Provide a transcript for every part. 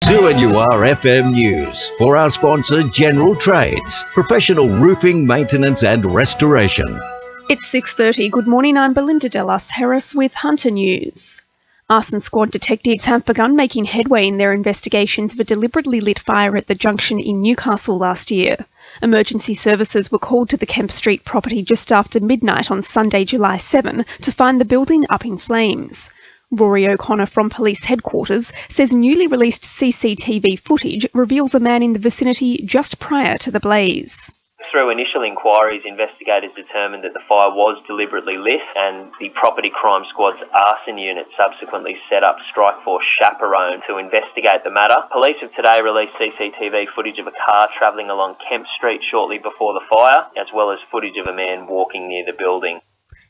2NUR FM News for our sponsor General Trades, professional roofing, maintenance and restoration. It's 6:30. Good morning, I'm Belinda de Lasheras with Hunter News. Arson squad detectives have begun making headway in their investigations of a deliberately lit fire at the junction in Newcastle last year. Emergency services were called to the Kemp Street property just after midnight on Sunday, July 7, to find the building up in flames. Rory O'Connor from police headquarters says newly released CCTV footage reveals a man in the vicinity just prior to the blaze. Through initial inquiries, investigators determined that the fire was deliberately lit, and the Property Crime Squad's arson unit subsequently set up Strikeforce Chaperone to investigate the matter. Police have today released CCTV footage of a car travelling along Kemp Street shortly before the fire, as well as footage of a man walking near the building.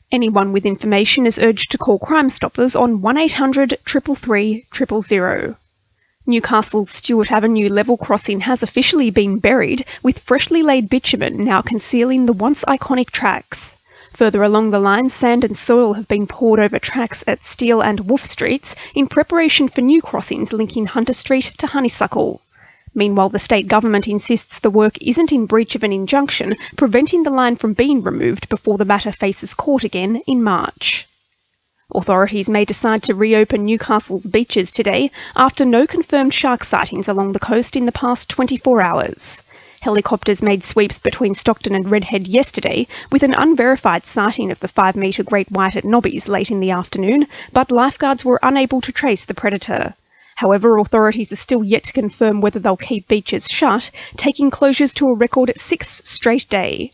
Anyone with information is urged to call Crime Stoppers on 1800 333 000. Newcastle's Stewart Avenue level crossing has officially been buried, with freshly laid bitumen now concealing the once iconic tracks. Further along the line, sand and soil have been poured over tracks at Steele and Wolf Streets in preparation for new crossings linking Hunter Street to Honeysuckle. Meanwhile, the state government insists the work isn't in breach of an injunction preventing the line from being removed before the matter faces court again in March. Authorities may decide to reopen Newcastle's beaches today after no confirmed shark sightings along the coast in the past 24 hours. Helicopters made sweeps between Stockton and Redhead yesterday with an unverified sighting of the 5-metre great white at Nobby's late in the afternoon, but lifeguards were unable to trace the predator. However, authorities are still yet to confirm whether they'll keep beaches shut, taking closures to a record 6th straight day.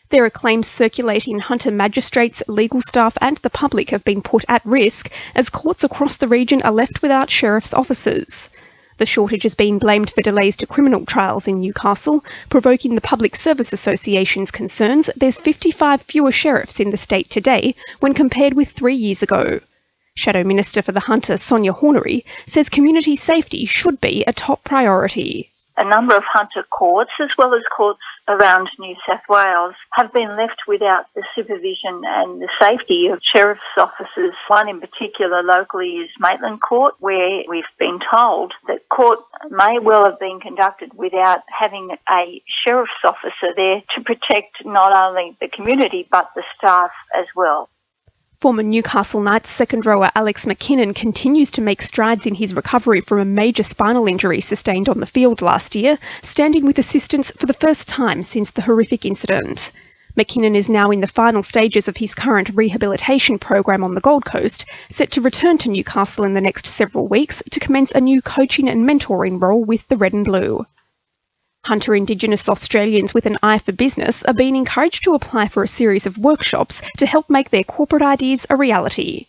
There are claims circulating Hunter magistrates, legal staff and the public have been put at risk as courts across the region are left without sheriff's officers. The shortage has been blamed for delays to criminal trials in Newcastle, provoking the Public Service Association's concerns there's 55 fewer sheriffs in the state today when compared with 3 years ago. Shadow Minister for the Hunter, Sonia Hornery, says community safety should be a top priority. A number of Hunter courts, as well as courts around New South Wales, have been left without the supervision and the safety of sheriff's officers. One in particular locally is Maitland Court, where we've been told that court may well have been conducted without having a sheriff's officer there to protect not only the community but the staff as well. Former Newcastle Knights second rower Alex McKinnon continues to make strides in his recovery from a major spinal injury sustained on the field last year, standing with assistance for the first time since the horrific incident. McKinnon is now in the final stages of his current rehabilitation program on the Gold Coast, set to return to Newcastle in the next several weeks to commence a new coaching and mentoring role with the Red and Blue. Hunter Indigenous Australians with an eye for business are being encouraged to apply for a series of workshops to help make their corporate ideas a reality.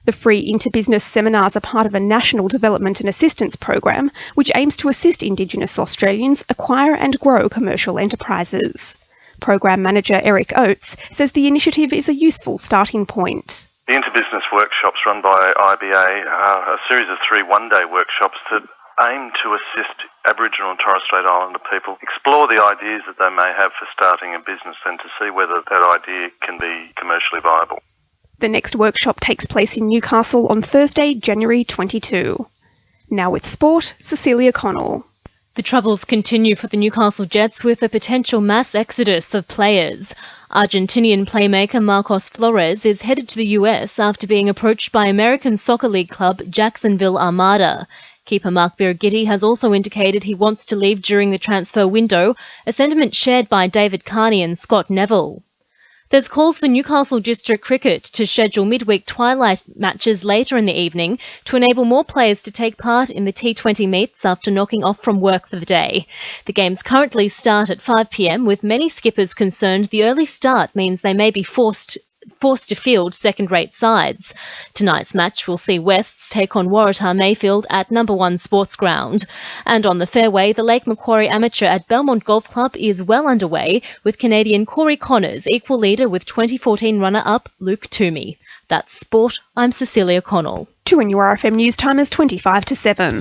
The free Interbusiness seminars are part of a national development and assistance program which aims to assist Indigenous Australians acquire and grow commercial enterprises. Program Manager Eric Oates says the initiative is a useful starting point. The Interbusiness workshops run by IBA are a series of 3 one-day workshops that aim to assist Aboriginal and Torres Strait Islander people explore the ideas that they may have for starting a business and to see whether that idea can be commercially viable. The next workshop takes place in Newcastle on Thursday, January 22. Now with sport, Cecilia Connell. The troubles continue for the Newcastle Jets with a potential mass exodus of players. Argentinian playmaker Marcos Flores is headed to the US after being approached by American Soccer League club Jacksonville Armada. Keeper Mark Birgitti has also indicated he wants to leave during the transfer window, a sentiment shared by David Carney and Scott Neville. There's calls for Newcastle District Cricket to schedule midweek twilight matches later in the evening to enable more players to take part in the T20 meets after knocking off from work for the day. The games currently start at 5 p.m, with many skippers concerned the early start means they may be forced to field second-rate sides. Tonight's match will see Wests take on Waratah Mayfield at number 1 Sports Ground. And on the fairway, the Lake Macquarie Amateur at Belmont Golf Club is well underway, with Canadian Corey Connors equal leader with 2014 runner-up Luke Toomey. That's sport. I'm Cecilia Connell. 2NUR FM News time is 25 to 7.